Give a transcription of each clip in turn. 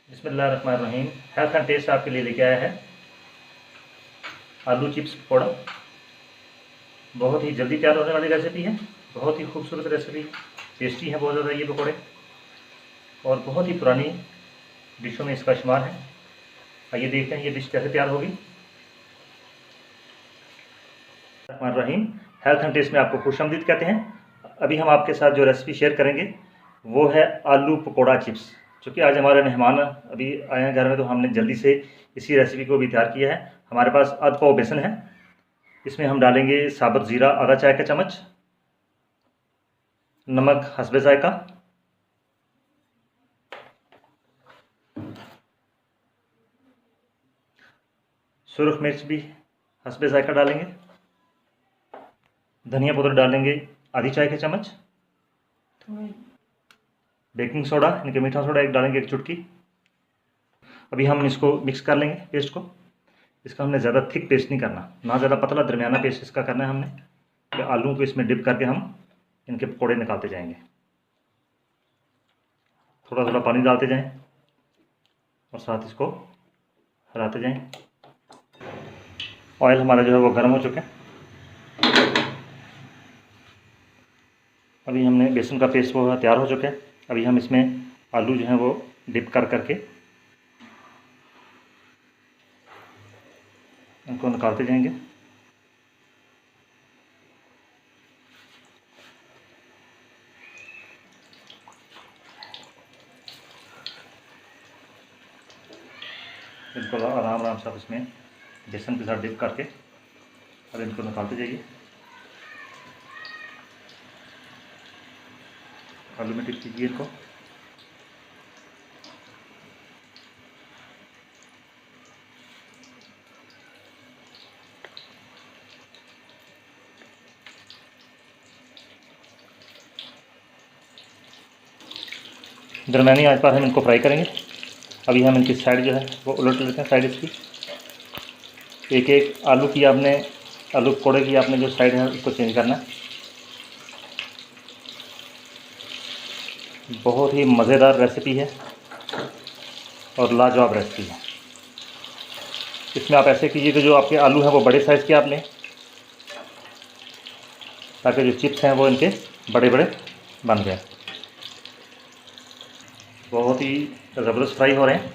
बिस्मिल्लाहिर्रहमानिर्रहीम। Health and test आपके लिए लेके आया है आलू चिप्स पकौड़ा। बहुत ही जल्दी तैयार होने वाली रेसिपी है, बहुत ही खूबसूरत रेसिपी, टेस्टी है बहुत ज़्यादा ये पकौड़े, और बहुत ही पुरानी डिशों में इसका शुमार है। आइए देखते हैं ये डिश कैसे तैयार होगी। रहीम हेल्थ एंड टेस्ट में आपको खुशामदीद कहते हैं। अभी हम आपके साथ जो रेसिपी शेयर करेंगे वो है आलू पकौड़ा चिप्स। चूँकि आज हमारे मेहमान अभी आए हैं घर में, तो हमने जल्दी से इसी रेसिपी को भी तैयार किया है। हमारे पास आधा पाव बेसन है, इसमें हम डालेंगे साबुत ज़ीरा आधा चाय का चम्मच, नमक हस्बे जायका, सुरख मिर्च भी हस्बे जायका डालेंगे, धनिया पाउडर डालेंगे आधी चाय का चम्मच, बेकिंग सोडा यानी कि मीठा सोडा एक डालेंगे, एक चुटकी। अभी हम इसको मिक्स कर लेंगे पेस्ट को। इसका हमने ज़्यादा थिक पेस्ट नहीं करना, ना ज़्यादा पतला, दरमियाना पेस्ट इसका करना है हमने, कि आलू को इसमें डिप करके हम इनके पकौड़े निकालते जाएंगे। थोड़ा थोड़ा पानी डालते जाएं और साथ इसको हिलाते जाएं। ऑयल हमारा जो है वो गर्म हो चुका है। अभी हमने बेसन का पेस्ट वो तैयार हो चुका है। अभी हम इसमें आलू जो है वो डिप कर करके इनको निकालते जाएंगे। बिल्कुल आराम आराम से आप इसमें बेसन के साथ डिप करके और इनको निकालते जाइए। आलू में डिप कीजिए इनको। दरमियानी आंच पर हम इनको फ्राई करेंगे। अभी हम इनकी साइड जो है वो उलट लेते हैं, साइड इसकी। एक एक आलू पकौड़े की आपने जो साइड है उसको चेंज करना है। बहुत ही मज़ेदार रेसिपी है और लाजवाब रेसिपी है। इसमें आप ऐसे कीजिए कि जो आपके आलू हैं वो बड़े साइज़ के आप लें, ताकि जो चिप्स हैं वो इनके बड़े बड़े बन जाए। बहुत ही ज़बरदस्त फ्राई हो रहे हैं।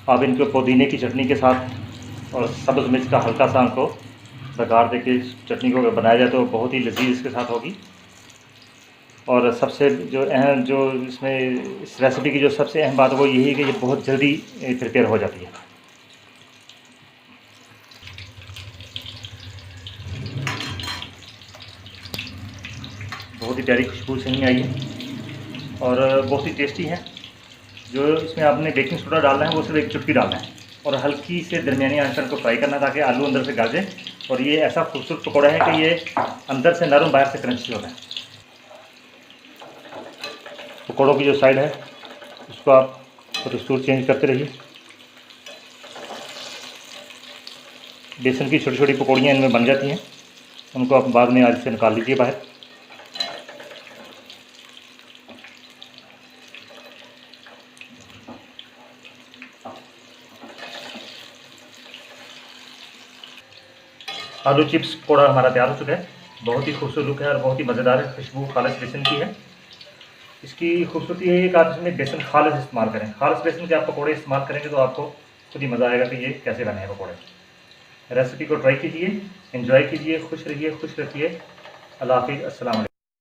आप इनको पुदीने की चटनी के साथ और सब्ज़ मिर्च का हल्का सा इनको बघार देके चटनी को बनाया जाए तो बहुत ही लजीज इसके साथ होगी। और सबसे जो अहम, जो इसमें इस रेसिपी की जो सबसे अहम बात वो यही है कि ये बहुत जल्दी प्रिपेयर हो जाती है। बहुत ही प्यारी खुशबू से नहीं आई है और बहुत ही टेस्टी है। जो इसमें आपने बेकिंग सोडा डालना है वो सिर्फ एक चुटकी डालना है और हल्की से दरमियानी आंच पर को फ्राई करना है, ताकि आलू अंदर से गल जाए और ये ऐसा खूबसूरत पकौड़ा है कि ये अंदर से नरम बाहर से क्रंची होता है। पकौड़ों की जो साइड है उसको आप टेक्सचर चेंज करते रहिए। बेसन की छोटी छोटी पकौड़ियाँ इनमें बन जाती हैं, उनको आप बाद में आंच से निकाल लीजिए बाहर। आलू चिप्स पकौड़ा हमारा तैयार हो चुका है। बहुत ही खूबसूरत लुक है और बहुत ही मज़ेदार है। खुशबू खालिस बेसन की है। इसकी खूबसूरती है कि आप इसमें बेसन खालिस इस्तेमाल करें। खालिस बेसन के आप पकौड़े इस्तेमाल करेंगे तो आपको खुद ही मज़ा आएगा कि ये कैसे बने हैं पकौड़े। रेसिपी को ट्राई कीजिए, एंजॉय कीजिए, खुश रहिए, खुश रखिए। अल्लाह हाफिज़, अस्सलाम वालेकुम।